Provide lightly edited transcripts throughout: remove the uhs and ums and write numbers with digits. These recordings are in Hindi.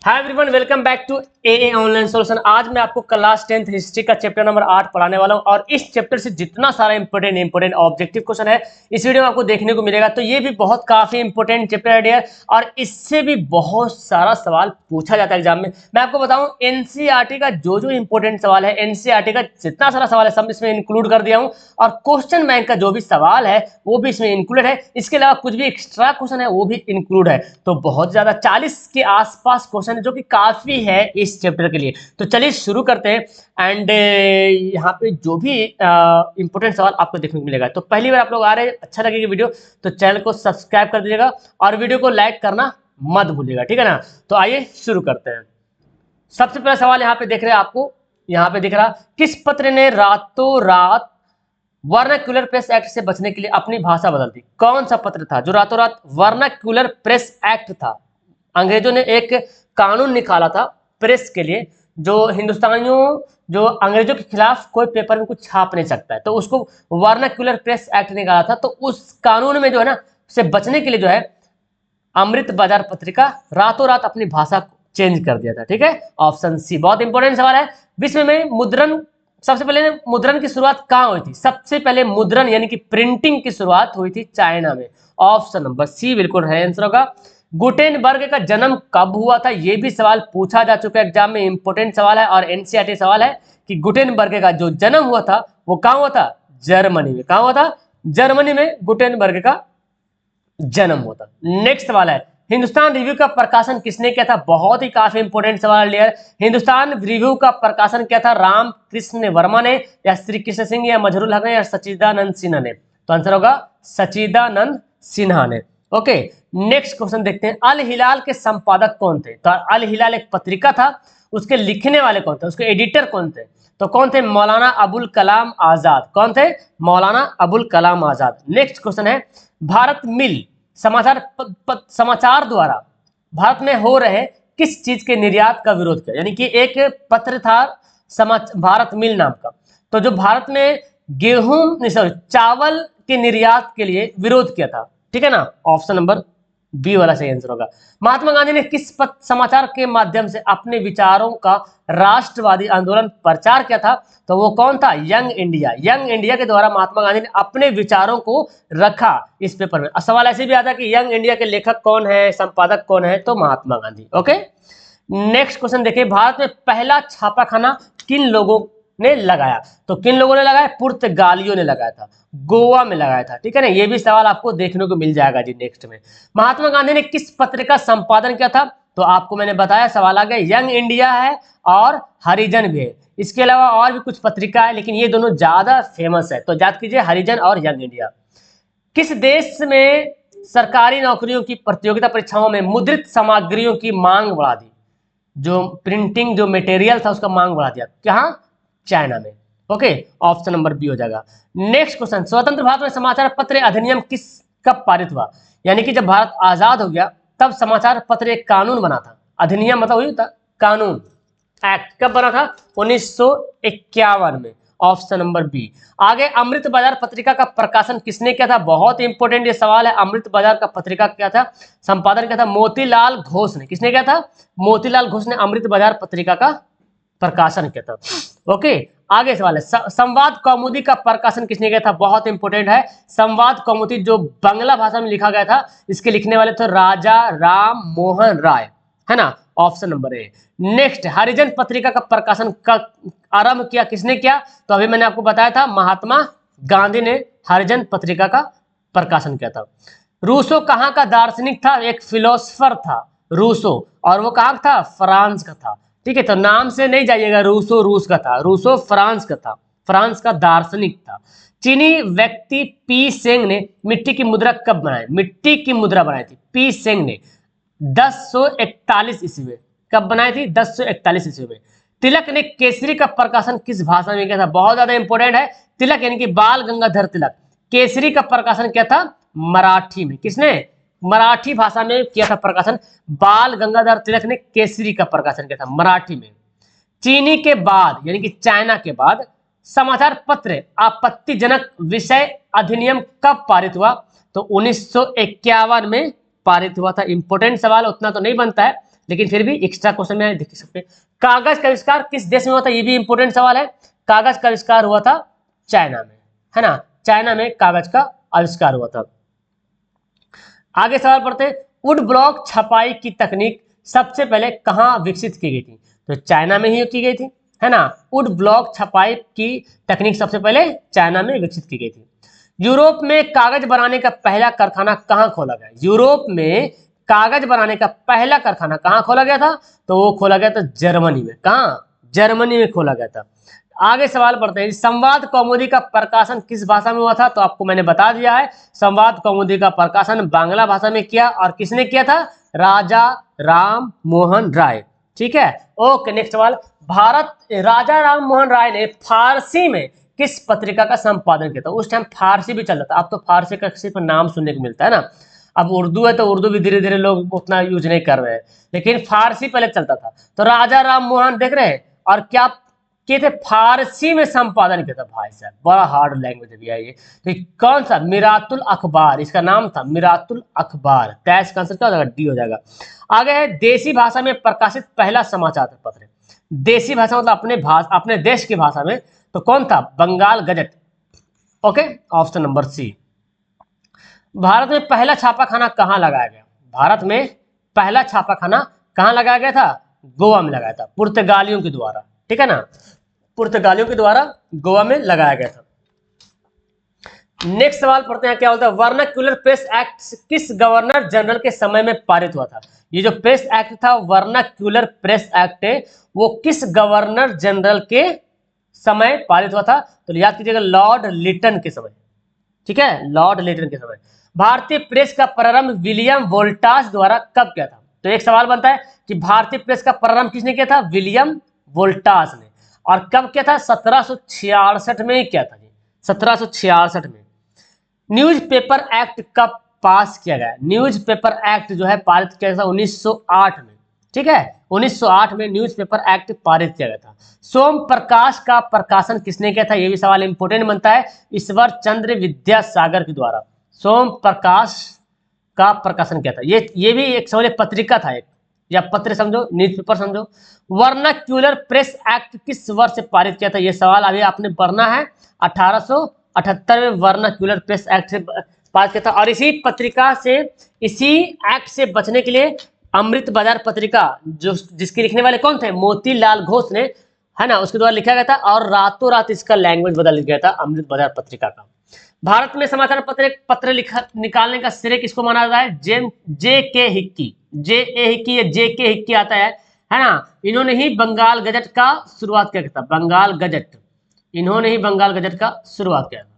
Hi everyone, welcome back to AA online solution. आज मैं आपको क्लास 10th हिस्ट्री का चैप्टर नंबर 8 पढ़ाने वाला हूं और इस चैप्टर से जितना सारा इंपॉर्टेंट ऑब्जेक्टिव क्वेश्चन है इस वीडियो में आपको देखने को मिलेगा। तो ये भी बहुत काफी इंपॉर्टेंट चैप्टर है डियर, और इससे भी बहुत सारा सवाल पूछा जाता है एग्जाम में। मैं आपको बताऊं एनसीईआरटी का जो इंपॉर्टेंट सवाल है, एनसीईआरटी का जितना सारा सवाल है सब इसमें इंक्लूड कर दिया हूं, और क्वेश्चन बैंक का जो भी सवाल है वो भी इसमें इंक्लूडेड है। इसके अलावा कुछ भी एक्स्ट्रा क्वेश्चन है वो भी इंक्लूड है। तो बहुत ज्यादा 40 के आसपास क्वेश्चन जो कि काफी है इस चैप्टर के लिए। तो चलिए शुरू करते हैं। एंड यहाँ पे जो भी इंपॉर्टेंट सवाल आपको देखने को मिलेगा। तो पहली बार आप लोग आ रहे हैं, अच्छा लगेगा वीडियो तो चैनल को सब्सक्राइब कर दीजिएगा और वीडियो को लाइक करना मत भूलिएगा, ठीक है ना। तो आइए शुरू करते हैं। सबसे पहला सवाल यहाँ पे देख रहे हैं, आपको यहाँ पे दिख रहा, किस पत्र ने रातों रात वर्नाक्यूलर प्रेस एक्ट से बचने के लिए अपनी भाषा बदल दी? कौन सा पत्र था जो रातों रात वर्नाक्यूलर प्रेस एक्ट था? अंग्रेजों ने एक कानून निकाला था प्रेस के लिए, जो हिंदुस्तानियों जो अंग्रेजों के खिलाफ कोई पेपर में कुछ छाप नहीं सकता है, तो उसको वर्नाक्यूलर प्रेस एक्ट निकाला था। तो उस कानून में जो है ना से बचने के लिए जो है अमृत बाजार पत्रिका रातों रात अपनी भाषा को चेंज कर दिया था, ठीक है। ऑप्शन सी बहुत इंपॉर्टेंट सवाल है। विश्व में मुद्रण, सबसे पहले मुद्रण की शुरुआत कहां हुई थी? सबसे पहले मुद्रण यानी कि प्रिंटिंग की शुरुआत हुई थी चाइना में। ऑप्शन नंबर सी बिल्कुल है आंसर होगा। गुटेनबर्ग का जन्म कब हुआ था? यह भी सवाल पूछा जा चुका है एग्जाम में, इंपॉर्टेंट सवाल है और एनसीईआरटी सवाल है कि गुटेनबर्ग का जो जन्म हुआ था वो कहां हुआ था? जर्मनी में। कहां हुआ था? जर्मनी में गुटेनबर्ग का जन्म हुआ था। नेक्स्ट सवाल है, हिंदुस्तान रिव्यू का प्रकाशन किसने किया था? बहुत ही काफी इंपॉर्टेंट सवाल है। हिंदुस्तान रिव्यू का प्रकाशन किया था राम कृष्ण वर्मा ने, या श्री कृष्ण सिंह, या मजहरूल हक ने, या सचिदानंद सिन्हा ने? तो आंसर होगा सचिदानंद सिन्हा ने। ओके, नेक्स्ट क्वेश्चन देखते हैं। अल हिलाल के संपादक कौन थे? तो अल हिलाल एक पत्रिका था, उसके लिखने वाले कौन थे, उसके एडिटर कौन थे? तो कौन थे? मौलाना अबुल कलाम आजाद। कौन थे? मौलाना अबुल कलाम आजाद। नेक्स्ट क्वेश्चन है, भारत मिल समाचार द्वारा भारत में हो रहे किस चीज के निर्यात का विरोध किया? यानी कि एक पत्र था भारत मिल नाम का, तो जो भारत में गेहूं सॉरी चावल के निर्यात के लिए विरोध किया था, ठीक है ना। ऑप्शन नंबर बी वाला सही आंसर होगा। महात्मा गांधी ने किस समाचार के माध्यम से अपने विचारों का राष्ट्रवादी आंदोलन प्रचार किया था? तो वो कौन था? Young India. यंग इंडिया के द्वारा महात्मा गांधी ने अपने विचारों को रखा इस पेपर में। सवाल ऐसे भी आता है कि यंग इंडिया के लेखक कौन है, संपादक कौन है? तो Mahatma Gandhi. Okay, next question देखिए, भारत में पहला छापाखाना किन लोगों ने लगाया? तो किन लोगों ने लगाया? पुर्तगालियों ने लगाया था, गोवा में लगाया था, ठीक है ना। ये भी सवाल आपको देखने को मिल जाएगा जी नेक्स्ट में। महात्मा गांधी ने किस पत्र का संपादन किया था? तो आपको मैंने बताया, सवाल आ गया, यंग इंडिया है और हरिजन भी है। इसके अलावा और भी कुछ पत्रिका है, लेकिन ये दोनों ज्यादा फेमस है, तो याद कीजिए हरिजन और यंग इंडिया। किस देश में सरकारी नौकरियों की प्रतियोगिता परीक्षाओं में मुद्रित सामग्रियों की मांग बढ़ा दी? जो प्रिंटिंग जो मटेरियल था उसका मांग बढ़ा दिया, कहां? चाइना में। ओके, ऑप्शन नंबर बी हो जाएगा। नेक्स्ट क्वेश्चन, स्वतंत्र भारत में समाचार पत्र अधिनियम किस कब पारित हुआ? यानी कि जब भारत आजाद हो गया तब समाचार पत्र एक कानून बना था। अधिनियम मतलब वही होता कानून, एक्ट। कब बना था? 1951 में। Option number B. आगे, अमृत बाजार पत्रिका का प्रकाशन किसने किया था? बहुत इंपॉर्टेंट ये सवाल है। अमृत बाजार का पत्रिका क्या था, संपादन किया था? मोतीलाल घोष ने। किसने किया था? मोतीलाल घोष ने अमृत बाजार पत्रिका का प्रकाशन किया था। ओके, आगे सवाल है, संवाद कौमुदी का प्रकाशन किसने किया था? बहुत इंपॉर्टेंट है। संवाद कौमुदी जो बांग्ला भाषा में लिखा गया था, इसके लिखने वाले थे राजा राम मोहन राय, है ना। ऑप्शन नंबर ए। नेक्स्ट, हरिजन पत्रिका का प्रकाशन का आरंभ किया किसने किया? तो अभी मैंने आपको बताया था, महात्मा गांधी ने हरिजन पत्रिका का प्रकाशन किया था। रूसो कहाँ का दार्शनिक था? एक फिलोसफर था रूसो, और वो कहाँ था? फ्रांस का था, ठीक है। तो नाम से नहीं जाइएगा, रूसो रूस का था, रूसो फ्रांस का था, फ्रांस का दार्शनिक था। चीनी व्यक्ति पी सेंग ने मिट्टी की मुद्रा कब बनाई? मिट्टी की मुद्रा बनाई थी पी सेंग ने 1041 ईस्वी में। कब बनाई थी? 1041 ईस्वी में। तिलक ने केसरी का प्रकाशन किस भाषा में किया था? बहुत ज्यादा इंपॉर्टेंट है। तिलक यानी कि बाल गंगाधर तिलक, केसरी का प्रकाशन किया था मराठी में। किसने? मराठी भाषा में किया था प्रकाशन। बाल गंगाधर तिलक ने केसरी का प्रकाशन किया था मराठी में। चीनी के बाद यानी कि चाइना के बाद समाचार पत्र आपत्तिजनक विषय अधिनियम कब पारित हुआ? तो 1951 में पारित हुआ था। इंपॉर्टेंट सवाल, उतना तो नहीं बनता है लेकिन फिर भी एक्स्ट्रा क्वेश्चन में देख सकते हैं। कागज का आविष्कार किस देश में हुआ था, ये भी इंपॉर्टेंट सवाल है। कागज का आविष्कार हुआ था चाइना में, है ना, चाइना में कागज का आविष्कार हुआ था। आगे सवाल पढ़ते हैं, वुड ब्लॉक छपाई की तकनीक सबसे पहले कहाँ विकसित की गई थी, तो चाइना में ही की गई थी, है ना। वुड ब्लॉक छपाई की तकनीक सबसे पहले चाइना में विकसित की गई थी। यूरोप में कागज बनाने का पहला कारखाना कहाँ खोला गया, यूरोप में कागज बनाने का पहला कारखाना कहाँ खोला गया था, तो वो खोला गया था जर्मनी में। कहाँ, जर्मनी में खोला गया था। आगे सवाल पढ़ते हैं, संवाद कौमुदी का प्रकाशन किस भाषा में हुआ था, तो आपको मैंने बता दिया है, संवाद कौमुदी का प्रकाशन बांग्ला भाषा में किया, और किसने किया था, राजा राम मोहन राय। ठीक है, ओके। नेक्स्ट सवाल, राजा राम मोहन राय ने फारसी में किस पत्रिका का संपादन किया था, उस टाइम फारसी भी चल रहा था, अब तो फारसी का सिर्फ नाम सुनने को मिलता है ना, अब उर्दू है तो उर्दू भी धीरे धीरे लोग उतना यूज नहीं कर रहे हैं, लेकिन फारसी पहले चलता था। तो राजा राम मोहन देख रहे हैं, और क्या किए थे, फारसी में संपादन किया था। भाई साहब बड़ा हार्ड लैंग्वेज दिया ये, तो कौन सा, मिरातुल अखबार, इसका नाम था मिरातुल अखबार। तैश का आंसर क्या हो जाएगा, डी हो जाएगा। आगे है, देसी भाषा में प्रकाशित पहला समाचार पत्र, देसी भाषा मतलब अपने देश की भाषा में, तो कौन था, Bengal gazette. Okay, option number C. Bharat में पहला छापाखाना कहाँ लगाया गया, भारत में पहला छापाखाना कहाँ लगाया गया था, गोवा में लगाया था, पुर्तगालियों के द्वारा। ठीक है ना, पुर्तगालियों के द्वारा गोवा में लगाया गया था। नेक्स्ट सवाल पढ़ते हैं, क्या बोलता है, वर्नाक्यूलर प्रेस एक्ट किस गवर्नर जनरल के समय में पारित हुआ था। ये जो प्रेस एक्ट था, वर्नाक्यूलर प्रेस एक्ट, वो किस गवर्नर जनरल के समय पारित हुआ था, तो याद कीजिएगा लॉर्ड लिटन के समय। ठीक है, लॉर्ड लिटन के समय। भारतीय प्रेस का प्रारंभ विलियम वोल्टास द्वारा कब किया था, तो एक सवाल बनता है कि भारतीय प्रेस का प्रारंभ किसने किया था, विलियम वोल्टास ने, और कब किया था, 1766 में ही किया था जी, 1766 में। न्यूज़पेपर एक्ट कब पास किया गया, न्यूज़पेपर एक्ट जो है पारित किया गया था 1908 में। ठीक है, 1908 में न्यूज़पेपर एक्ट पारित किया गया था। सोम प्रकाश का प्रकाशन किसने किया था, यह भी सवाल इंपोर्टेंट बनता है, ईश्वर चंद्र विद्यासागर के द्वारा सोम प्रकाश का प्रकाशन किया था। ये भी एक समझे पत्रिका था एक, या पत्र समझो, न्यूज़पेपर समझो। वर्नाक्यूलर प्रेस एक्ट किस वर्ष से पारित किया था, यह सवाल अभी आपने पढ़ना है। 1878 में वर्नाक्यूलर प्रेस एक्ट से पारित किया था, और इसी पत्रिका से, इसी एक्ट से बचने के लिए अमृत बाजार पत्रिका, जो जिसके लिखने वाले कौन थे, मोतीलाल घोष ने, है ना, उसके द्वारा लिखा गया था, और रातों रात इसका लैंग्वेज बदल गया था अमृत बाजार पत्रिका का। भारत में समाचार पत्र निकालने का श्रेय किसको माना जाता है, जे के हिक्की, जे ए हिक्की या जे के हिक्की आता है ना, इन्होंने ही बंगाल गजट का शुरुआत किया था, बंगाल गजट, इन्होंने ही बंगाल गजट का शुरुआत किया था।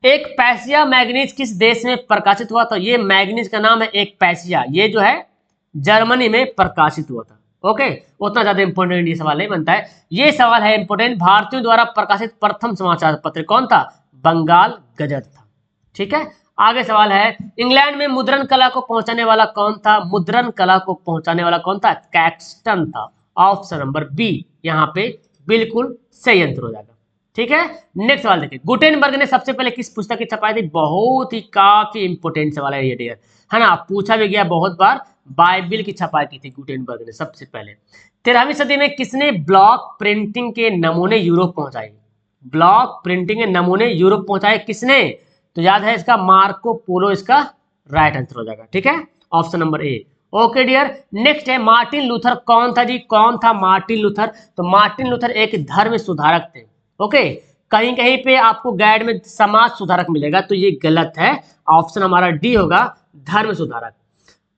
एक पैसिया मैगनीज किस देश में प्रकाशित हुआ था, ये मैगनीज का नाम है एक पैसिया, ये जो है जर्मनी में प्रकाशित हुआ था। ओके, उतना ज्यादा इंपोर्टेंट ये सवाल नहीं बनता है, ये सवाल है इंपोर्टेंट, भारतीयों द्वारा प्रकाशित प्रथम समाचार पत्र कौन था, बंगाल गजट था। ठीक है, आगे सवाल है, इंग्लैंड में मुद्रण कला को पहुंचाने वाला कौन था, मुद्रण कला को पहुंचाने वाला कौन था, कैक्सटन था। ऑप्शन नंबर बी यहाँ पे बिल्कुल सही आंसर हो जाएगा। ठीक है, नेक्स्ट सवाल देखिए, गुटेनबर्ग ने सबसे पहले किस पुस्तक की छपाई थी, बहुत ही काफी इंपोर्टेंट सवाल है ये डियर, है ना, पूछा भी गया बहुत बार, बाइबिल की छपाई की थी गुटेनबर्ग ने सबसे पहले। 13वीं सदी में किसने ब्लॉक प्रिंटिंग के नमूने यूरोप पहुंचाए, ब्लॉक प्रिंटिंग के नमूने यूरोप पहुंचाए किसने, तो याद है इसका मार्को पोलो, इसका राइट आंसर हो जाएगा। ठीक है, option number A. Okay dear, next है, मार्टिन लूथर कौन था जी, कौन था मार्टिन लूथर, तो मार्टिन लूथर एक धर्म सुधारक थे। ओके, कहीं कहीं पे आपको गाइड में समाज सुधारक मिलेगा, तो ये गलत है, ऑप्शन हमारा डी होगा, धर्म सुधारक।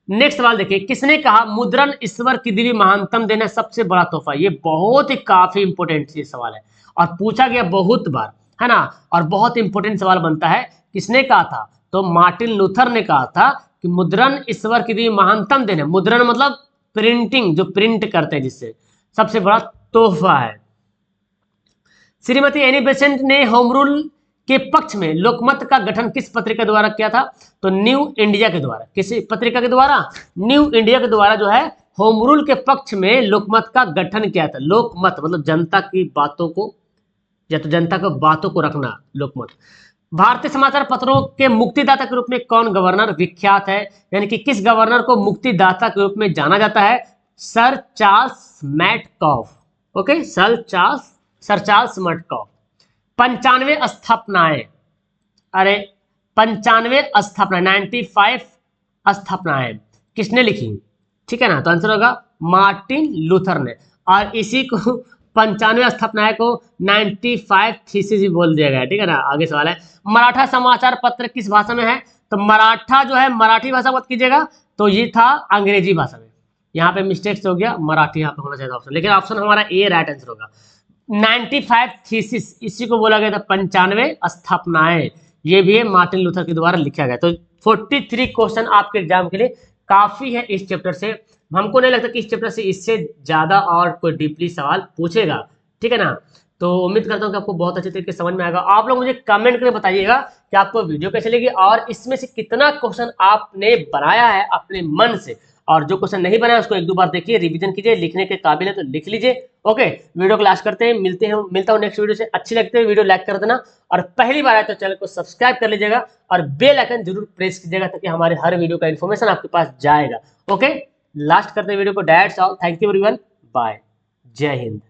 नेक्स्ट सवाल देखिए, किसने कहा मुद्रण ईश्वर की दी महानतम देना सबसे बड़ा तोहफा, ये बहुत ही काफी इंपोर्टेंट ये सवाल है, और पूछा गया बहुत बार, है ना, और बहुत इंपोर्टेंट सवाल बनता है, किसने कहा था, तो मार्टिन लूथर ने कहा था कि मुद्रण ईश्वर की दी महानतम देना, मुद्रण मतलब प्रिंटिंग, जो प्रिंट करते हैं जिससे, सबसे बड़ा तोहफा है। श्रीमती एनी बेसेंट ने होम रूल के पक्ष में लोकमत का गठन किस पत्रिका द्वारा किया था, तो न्यू इंडिया के द्वारा, किसी पत्रिका के द्वारा, न्यू इंडिया के द्वारा जो है होम रूल के पक्ष में लोकमत का गठन किया था। लोकमत मतलब जनता की बातों को, या तो जनता को बातों को रखना, लोकमत। भारतीय समाचार पत्रों के मुक्तिदाता के रूप में कौन गवर्नर विख्यात है, यानी कि किस गवर्नर को मुक्तिदाता के रूप में जाना जाता है? Sir Charles Metcalfe. Okay, sir Charles Metcalfe. 95 स्थापनाएं, अरे 95 स्थापनाएं, 95 स्थापनाएं किसने लिखी? ठीक है ना, तो आंसर होगा मार्टिन लूथर ने। और इसी को 95 स्थापनाएं को 95 थीसिस भी बोल दिया गया। ठीक है ना, आगे सवाल है, मराठा समाचार पत्र किस भाषा में है? तो मराठा जो है मराठी भाषा मत कीजिएगा, तो ये था अंग्रेजी भाषा में। यहाँ पे मिस्टेक्स हो गया, मराठी यहाँ पे होना चाहिए ऑप्शन, लेकिन ऑप्शन हमारा ए राइट आंसर होगा। 95 थीसिस इसी को बोला गया था, 95 स्थापनाएं, ये भी है मार्टिन लूथर के द्वारा लिखा गया। तो 43 क्वेश्चन आपके एग्जाम के लिए काफी है इस चैप्टर से। हमको नहीं लगता कि इस चैप्टर से इससे ज्यादा और कोई डीपली सवाल पूछेगा। ठीक है ना, तो उम्मीद करता हूँ कि आपको बहुत अच्छे तरीके से समझ में आएगा। आप लोग मुझे कमेंट करके बताइएगा कि आपको वीडियो कैसे लगी और इसमें से कितना क्वेश्चन आपने बनाया है अपने मन से, और जो क्वेश्चन नहीं बनाया उसको 1-2 बार देखिए, रिवीजन कीजिए, लिखने के काबिल है तो लिख लीजिए। ओके, वीडियो को लास्ट करते हैं, मिलता हूँ नेक्स्ट वीडियो से। अच्छी लगती है वीडियो लाइक कर देना, और पहली बार आए तो चैनल को सब्सक्राइब कर लीजिएगा और बेल आइकन जरूर प्रेस कीजिएगा ताकि हमारे हर वीडियो का इन्फॉर्मेशन आपके पास जाएगा। ओके, लास्ट करते हैं वीडियो को। That's all, thank you everyone, bye, जय हिंद।